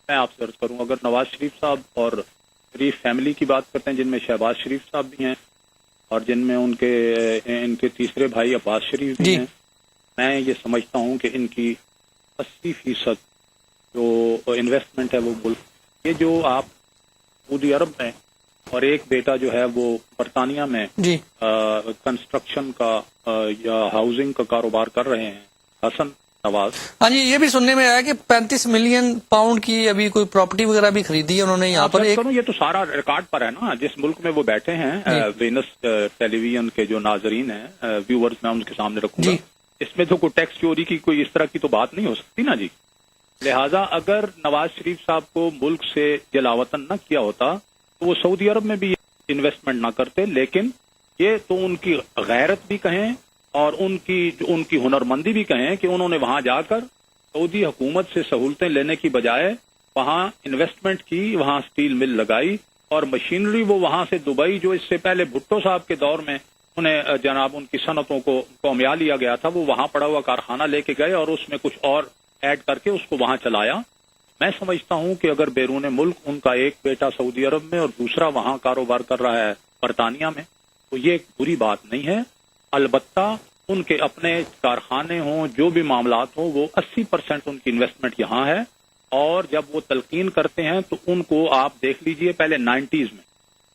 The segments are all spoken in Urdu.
میں آپ سے عرض کروں، اگر نواز شریف صاحب اور شریف فیملی کی بات کرتے ہیں، جن میں شہباز شریف صاحب بھی ہیں اور جن میں ان کے تیسرے بھائی عباس شریف بھی ہیں، میں یہ سمجھتا ہوں کہ ان کی 80% جو انویسٹمنٹ ہے وہ ملک، یہ جو آپ سعودی عرب میں اور ایک بیٹا جو ہے وہ برطانیہ میں کنسٹرکشن کا یا ہاؤسنگ کا کاروبار کر رہے ہیں، حسن نواز۔ ہاں جی، یہ بھی سننے میں آیا کہ 35 ملین پاؤنڈ کی ابھی کوئی پراپرٹی وغیرہ بھی خریدی ہے انہوں نے یہاں پر۔ یہ تو سارا ریکارڈ پر ہے نا، جس ملک میں وہ بیٹھے ہیں۔ وینس ٹیلی ویژن کے جو ناظرین ہیں، ویورز، میں ان کے سامنے رکھوں گا، اس میں تو کوئی ٹیکس چوری کی کوئی اس طرح کی تو بات نہیں ہو سکتی نا جی۔ لہٰذا اگر نواز شریف صاحب کو ملک سے جلاوطن نہ کیا ہوتا تو وہ سعودی عرب میں بھی انویسٹمنٹ نہ کرتے، لیکن یہ تو ان کی غیرت بھی کہیں اور ان کی ہنرمندی بھی کہیں کہ انہوں نے وہاں جا کر سعودی حکومت سے سہولتیں لینے کی بجائے وہاں انویسٹمنٹ کی، وہاں سٹیل مل لگائی اور مشینری وہ وہاں سے دبئی، جو اس سے پہلے بھٹو صاحب کے دور میں انہیں جناب ان کی صنعتوں کو قومیا لیا گیا تھا، وہ وہاں پڑا ہوا کارخانہ لے کے گئے اور اس میں کچھ اور ایڈ کر کے اس کو وہاں چلایا۔ میں سمجھتا ہوں کہ اگر بیرون ملک ان کا ایک بیٹا سعودی عرب میں اور دوسرا وہاں کاروبار کر رہا ہے برطانیہ میں، تو یہ ایک بری بات نہیں ہے۔ البتہ ان کے اپنے کارخانے ہوں، جو بھی معاملات ہوں، وہ 80% ان کی انویسٹمنٹ یہاں ہے، اور جب وہ تلقین کرتے ہیں تو ان کو آپ دیکھ لیجئے پہلے 90s میں،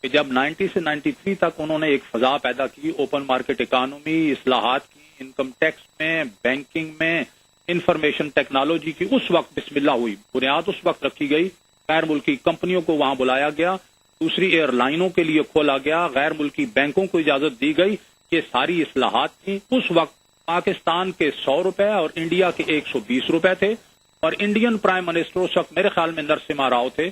کہ جب 90 سے 93 تک انہوں نے ایک فضا پیدا کی اوپن مارکیٹ اکانومی، اصلاحات کی، انکم ٹیکس میں، بینکنگ میں، انفارمیشن ٹیکنالوجی کی، اس وقت بسم اللہ ہوئی، بنیاد اس وقت رکھی گئی، غیر ملکی کمپنیوں کو وہاں بلایا گیا، دوسری ایئر لائنوں کے لیے کھولا گیا، غیر ملکی بینکوں کو اجازت دی گئی، یہ ساری اصلاحات تھیں۔ اس وقت پاکستان کے 100 روپے اور انڈیا کے 120 روپے تھے، اور انڈین پرائم منسٹر اس وقت میرے خیال میں نرسمہا راؤ تھے،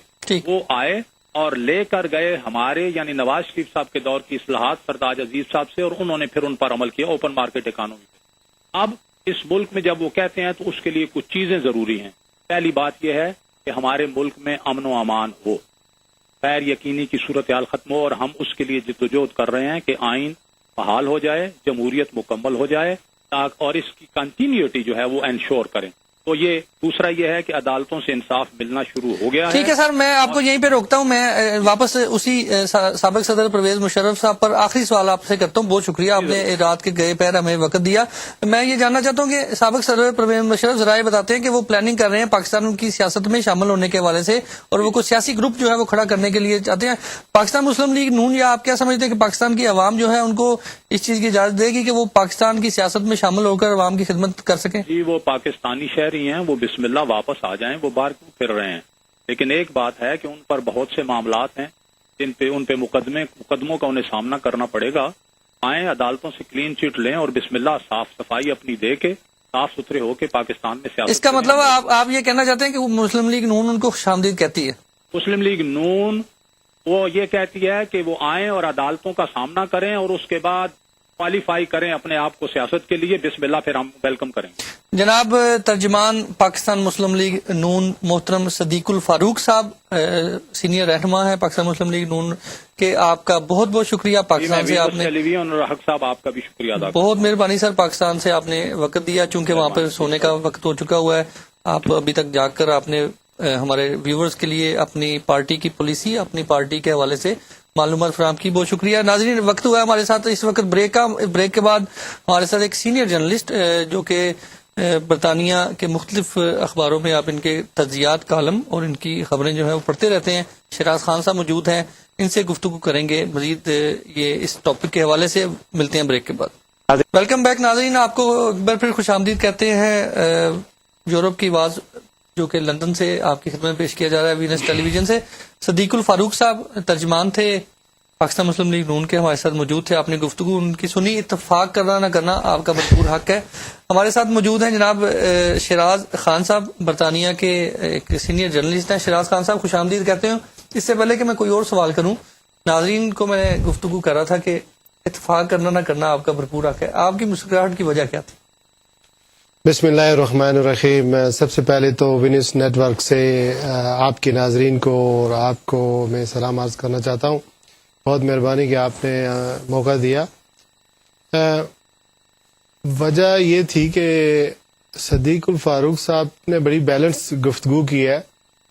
وہ آئے اور لے کر گئے ہمارے یعنی نواز شریف صاحب کے دور کی اصلاحات سردار عزیز صاحب سے، اور انہوں نے پھر ان پر عمل کیا اوپن مارکیٹ اکانومی پہ۔ اب اس ملک میں جب وہ کہتے ہیں تو اس کے لیے کچھ چیزیں ضروری ہیں۔ پہلی بات یہ ہے کہ ہمارے ملک میں امن و امان ہو، غیر یقینی کی صورتحال ختم ہو، اور ہم اس کے لیے جدوجہد کر رہے ہیں کہ آئین بحال ہو جائے، جمہوریت مکمل ہو جائے، اور اس کی کنٹینیوٹی جو ہے وہ انشور کریں۔ تو یہ دوسرا یہ ہے کہ عدالتوں سے انصاف ملنا شروع ہو گیا ہے۔ ٹھیک ہے سر، میں آپ کو یہیں پہ روکتا ہوں، میں واپس اسی سابق صدر پرویز مشرف صاحب پر آخری سوال آپ سے کرتا ہوں۔ بہت شکریہ، آپ نے رات کے گئے پیر ہمیں وقت دیا۔ میں یہ جاننا چاہتا ہوں کہ سابق صدر پرویز مشرف ذرائع بتاتے ہیں کہ وہ پلاننگ کر رہے ہیں پاکستان کی سیاست میں شامل ہونے کے حوالے سے، اور وہ کوئی سیاسی گروپ جو ہے وہ کھڑا کرنے کے لیے چاہتے ہیں۔ پاکستان مسلم لیگ نون، یا آپ کیا سمجھتے ہیں کہ پاکستان کی عوام جو ہے ان کو اس چیز کی اجازت دے گی کہ وہ پاکستان کی سیاست میں شامل ہو کر عوام کی خدمت کر سکیں؟ جی، وہ پاکستانی شہری ہیں، وہ بسم اللہ واپس آ جائیں، وہ باہر کیوں پھر رہے ہیں؟ لیکن ایک بات ہے کہ ان پر بہت سے معاملات ہیں جن پہ ان پہ مقدموں کا انہیں سامنا کرنا پڑے گا۔ آئیں، عدالتوں سے کلین چٹ لیں اور بسم اللہ صاف صفائی اپنی دے کے صاف ستھرے ہو کے پاکستان میں سیاست۔ اس کا مطلب آپ یہ کہنا چاہتے ہیں کہ وہ مسلم لیگ نون ان کو خوش آمدید کہتی ہے؟ مسلم لیگ نون وہ یہ کہتی ہے کہ وہ آئیں اور عدالتوں کا سامنا کریں اور اس کے بعد کوالیفائی کریں اپنے آپ کو سیاست کے لیے، بسم اللہ، پھر ہم ویلکم کریں گے۔ جناب ترجمان پاکستان مسلم لیگ نون محترم صدیق الفاروق صاحب، سینئر رہنما ہے پاکستان مسلم لیگ نون کے، آپ کا بہت بہت شکریہ۔ پاکستان سے آپ نے اور حق صاحب آپ کا بھی شکریہ ادا۔ بہت مہربانی سر، پاکستان سے آپ نے وقت دیا، چونکہ وہاں پر سونے کا وقت ہو چکا ہوا ہے، آپ ابھی تک جاگ کر آپ نے ہمارے ویورز کے لیے اپنی پارٹی کی پالیسی، اپنی پارٹی کے حوالے سے معلومات فراہم کی، بہت شکریہ۔ ناظرین، وقت ہوا ہے ہمارے ساتھ اس وقت بریک کے بعد ہمارے ساتھ ایک سینئر جرنلسٹ جو کہ برطانیہ کے مختلف اخباروں میں آپ ان کے تجزیات، کالم اور ان کی خبریں جو ہیں وہ پڑھتے رہتے ہیں، شیراز خان صاحب موجود ہیں، ان سے گفتگو کریں گے مزید یہ اس ٹاپک کے حوالے سے۔ ملتے ہیں بریک کے بعد۔ ویلکم بیک ناظرین، آپ کو ایک بار پھر خوش آمدید کہتے ہیں۔ یورپ کی آواز جو کہ لندن سے آپ کی خدمت میں پیش کیا جا رہا ہے وینس ٹیلی ویژن سے، صدیق الفاروق صاحب ترجمان تھے پاکستان مسلم لیگ نون کے، ہمارے ساتھ موجود تھے، آپ نے گفتگو ان کی سنی۔ اتفاق کرنا نہ کرنا آپ کا بھرپور حق ہے۔ ہمارے ساتھ موجود ہیں جناب شیراز خان صاحب، برطانیہ کے ایک سینئر جرنلسٹ ہیں۔ شیراز خان صاحب، خوش آمدید کہتے ہیں۔ اس سے پہلے کہ میں کوئی اور سوال کروں، ناظرین کو میں گفتگو کر رہا تھا کہ اتفاق کرنا نہ کرنا آپ کا بھرپور حق ہے، آپ کی مسکراہٹ کی وجہ کیا تھی؟ بسم اللہ الرحمن الرحیم۔ سب سے پہلے تو وینس نیٹ ورک سے آپ کے ناظرین کو اور آپ کو میں سلام عرض کرنا چاہتا ہوں، بہت مہربانی کہ آپ نے موقع دیا۔ وجہ یہ تھی کہ صدیق الفاروق صاحب نے بڑی بیلنس گفتگو کی ہے،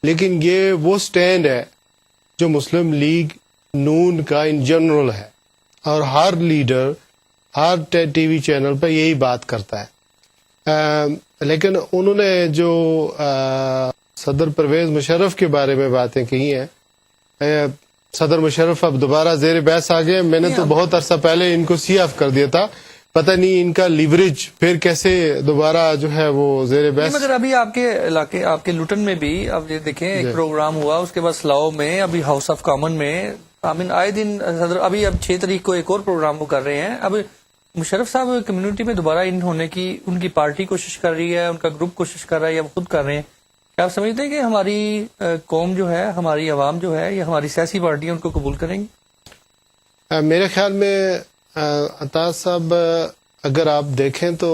لیکن یہ وہ سٹینڈ ہے جو مسلم لیگ نون کا ان جنرل ہے، اور ہر لیڈر ہر ٹی وی چینل پہ یہی بات کرتا ہے. لیکن انہوں نے جو صدر پرویز مشرف کے بارے میں باتیں کہی ہیں، صدر مشرف اب دوبارہ زیر بحث آ گئے. میں نے تو بہت عرصہ پہلے ان کو سی آف کر دیا تھا، پتہ نہیں ان کا لیوریج پھر کیسے دوبارہ جو ہے وہ زیر بحث. مگر ابھی آپ کے علاقے، آپ کے لوٹن میں بھی اب یہ دیکھیں ایک پروگرام ہوا، اس کے بعد سلاؤ میں، ابھی ہاؤس آف کامن میں آئے دن صدر، ابھی اب 6 تاریخ کو ایک اور پروگرام وہ کر رہے ہیں. اب مشرف صاحب کمیونٹی میں دوبارہ ان ہونے کی ان کی پارٹی کوشش کر رہی ہے، ان کا گروپ کوشش کر رہا ہے، یا وہ خود کر رہے ہیں. کیا آپ سمجھتے ہیں کہ ہماری قوم جو ہے، ہماری عوام جو ہے، یا ہماری سیاسی پارٹیاں ان کو قبول کریں گی؟ میرے خیال میں عطا صاحب، اگر آپ دیکھیں تو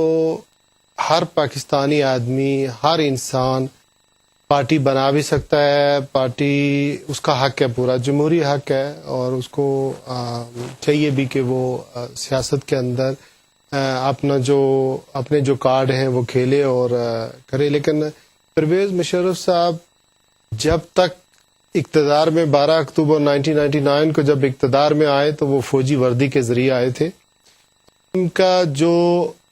ہر پاکستانی آدمی، ہر انسان پارٹی بنا بھی سکتا ہے. پارٹی اس کا حق ہے، پورا جمہوری حق ہے، اور اس کو چاہیے بھی کہ وہ سیاست کے اندر اپنے جو کارڈ ہیں وہ کھیلے اور کرے. لیکن پرویز مشرف صاحب جب تک اقتدار میں 12 اکتوبر 1999 کو جب اقتدار میں آئے تو وہ فوجی وردی کے ذریعے آئے تھے. ان کا جو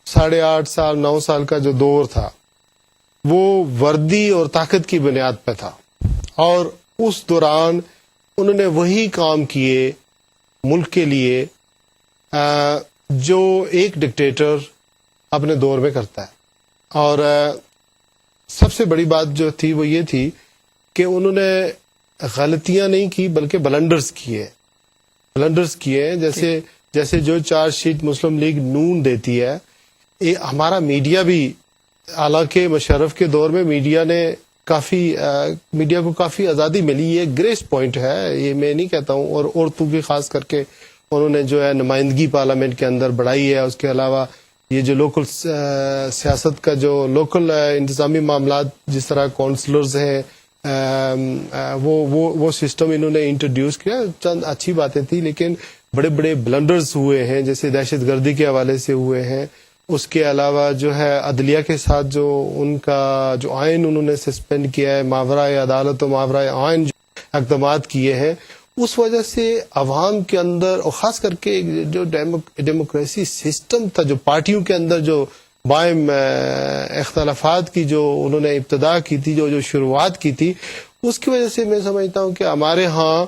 8.5 سال 9 سال کا جو دور تھا وہ وردی اور طاقت کی بنیاد پہ تھا، اور اس دوران انہوں نے وہی کام کیے ملک کے لیے جو ایک ڈکٹیٹر اپنے دور میں کرتا ہے. اور سب سے بڑی بات جو تھی وہ یہ تھی کہ انہوں نے غلطیاں نہیں کی بلکہ بلنڈرز کیے. جیسے جو چارج شیٹ مسلم لیگ نون دیتی ہے، ہمارا میڈیا بھی، حالانکہ مشرف کے دور میں میڈیا کو کافی آزادی ملی، یہ گریس پوائنٹ ہے، یہ میں نہیں کہتا ہوں. اور عورتوں کی خاص کر کے انہوں نے جو ہے نمائندگی پارلیمنٹ کے اندر بڑھائی ہے. اس کے علاوہ یہ جو لوکل سیاست کا جو لوکل انتظامی معاملات، جس طرح کونسلرز ہیں، وہ سسٹم انہوں نے انٹروڈیوس کیا. چند اچھی باتیں تھیں، لیکن بڑے بڑے بلنڈرز ہوئے ہیں، جیسے دہشت گردی کے حوالے سے ہوئے ہیں. اس کے علاوہ جو ہے عدلیہ کے ساتھ جو ان کا جو آئین انہوں نے سسپینڈ کیا ہے، ماورائے عدالت و ماورائے آئین جو اقدامات کیے ہیں، اس وجہ سے عوام کے اندر، اور خاص کر کے جو ڈیموکریسی سسٹم تھا، جو پارٹیوں کے اندر جو بائم اختلافات کی جو انہوں نے ابتدا کی تھی، جو شروعات کی تھی، اس کی وجہ سے میں سمجھتا ہوں کہ ہمارے ہاں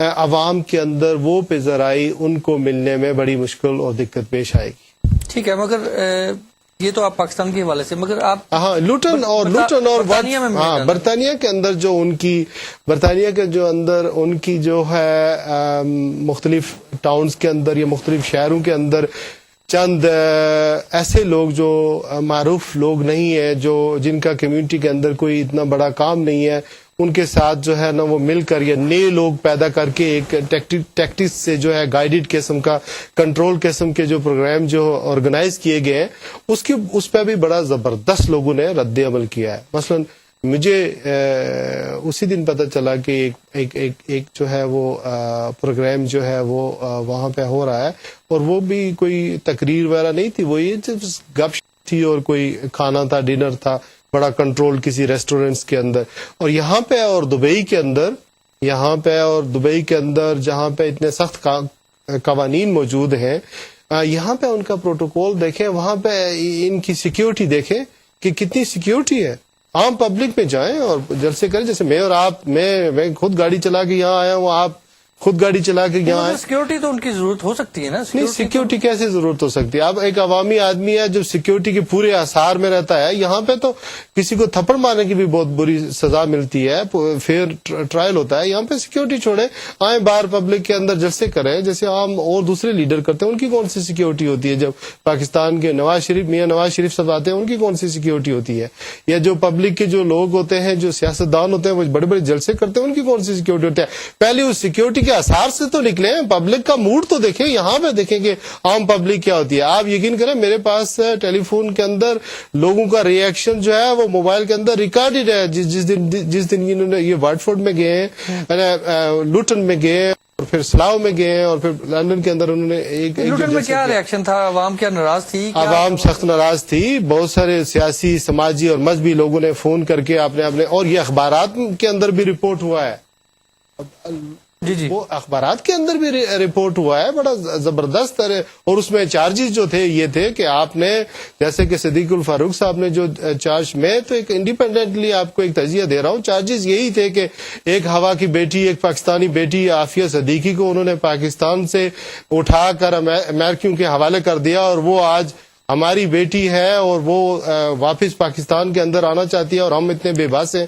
عوام کے اندر وہ ذرائع ان کو ملنے میں بڑی مشکل اور دقت پیش آئے گی. ٹھیک ہے، مگر یہ تو آپ پاکستان کے حوالے سے، مگر آپ لوٹن اور برطانیہ کے اندر جو ان کی جو ہے مختلف ٹاؤنز کے اندر یا مختلف شہروں کے اندر چند ایسے لوگ جو معروف لوگ نہیں ہیں، جن کا کمیونٹی کے اندر کوئی اتنا بڑا کام نہیں ہے، ان کے ساتھ جو ہے نا وہ مل کر یا نئے لوگ پیدا کر کے ایک ٹیکٹکس سے جو ہے گائیڈڈ قسم کا، کنٹرول قسم کے جو پروگرام جو آرگنائز کیے گئے ہیں، اس پہ بھی بڑا زبردست لوگوں نے رد عمل کیا ہے. مثلا مجھے اسی دن پتہ چلا کہ ایک جو ہے وہ پروگرام جو ہے وہ وہاں پہ ہو رہا ہے، اور وہ بھی کوئی تقریر وغیرہ نہیں تھی، وہ یہ گپ شپ تھی، اور کوئی کھانا تھا، ڈنر تھا، بڑا کنٹرول کسی ریسٹورینٹس کے اندر. اور یہاں پہ اور دبئی کے اندر جہاں پہ اتنے سخت قوانین موجود ہیں، یہاں پہ ان کا پروٹوکول دیکھیں، وہاں پہ ان کی سیکیورٹی دیکھیں کہ کتنی سیکیورٹی ہے. عام پبلک میں جائیں اور جلسے کریں، جیسے میں اور آپ، میں خود گاڑی چلا کے یہاں آیا ہوں، آپ خود گاڑی چلا کے یہاں آئے. سیکیورٹی تو ان کی ضرورت ہو سکتی ہے نا؟ نہیں، سیکیورٹی کیسے ضرورت ہو سکتی ہے؟ اب ایک عوامی آدمی ہے جو سیکیورٹی کے پورے آثار میں رہتا ہے. یہاں پہ تو کسی کو تھپڑ مارنے کی بھی بہت بری سزا ملتی ہے، پھر ٹرائل ہوتا ہے. یہاں پہ سیکیورٹی چھوڑیں، آئیں باہر پبلک کے اندر جلسے کریں جیسے عام اور دوسرے لیڈر کرتے ہیں. ان کی کون سی سیکیورٹی ہوتی ہے؟ جب پاکستان کے میاں نواز شریف صاحب آتے ہیں، ان کی کون سی سیکیورٹی ہوتی ہے؟ یا جو پبلک کے جو لوگ ہوتے ہیں، جو سیاستدان ہوتے ہیں، وہ بڑے بڑے جلسے کرتے ہیں، ان کی کون سی سیکیورٹی ہوتی ہے؟ پہلے اس سیکیورٹی کے آثار سے تو نکلیں، پبلک کا موڈ تو دیکھیں. یہاں پہ دیکھیں کہ عام پبلک کیا ہوتی ہے. آپ یقین کریں، میرے پاس ٹیلی فون کے اندر لوگوں کا ریئیکشن جو ہے وہ موبائل کے اندر ریکارڈڈ ہے. جس دن انہوں نے یہ وارڈ فورڈ میں گئے ہیں، لوٹن میں گئے، پھر سلاؤ میں گئے اور پھر لندن کے اندر انہوں نے ایک لٹن میں کیا ریاکشن تھا؟ عوام کیا ناراض تھی؟ عوام سخت ناراض تھی. بہت سارے سیاسی، سماجی اور مذہبی لوگوں نے فون کر کے اپنے اور یہ اخبارات کے اندر بھی رپورٹ ہوا ہے. جی وہ اخبارات کے اندر بھی رپورٹ ہوا ہے بڑا زبردست. اور اس میں چارجز جو تھے یہ تھے کہ آپ نے جیسے کہ صدیق الفاروق صاحب نے جو چارج، میں تو ایک انڈیپینڈنٹلی آپ کو ایک تجزیہ دے رہا ہوں، چارجز یہی تھے کہ ایک ہوا کی بیٹی، ایک پاکستانی بیٹی عافیہ صدیقی کو انہوں نے پاکستان سے اٹھا کر امریکیوں کے حوالے کر دیا، اور وہ آج ہماری بیٹی ہے اور وہ واپس پاکستان کے اندر آنا چاہتی ہے، اور ہم اتنے بے بس ہیں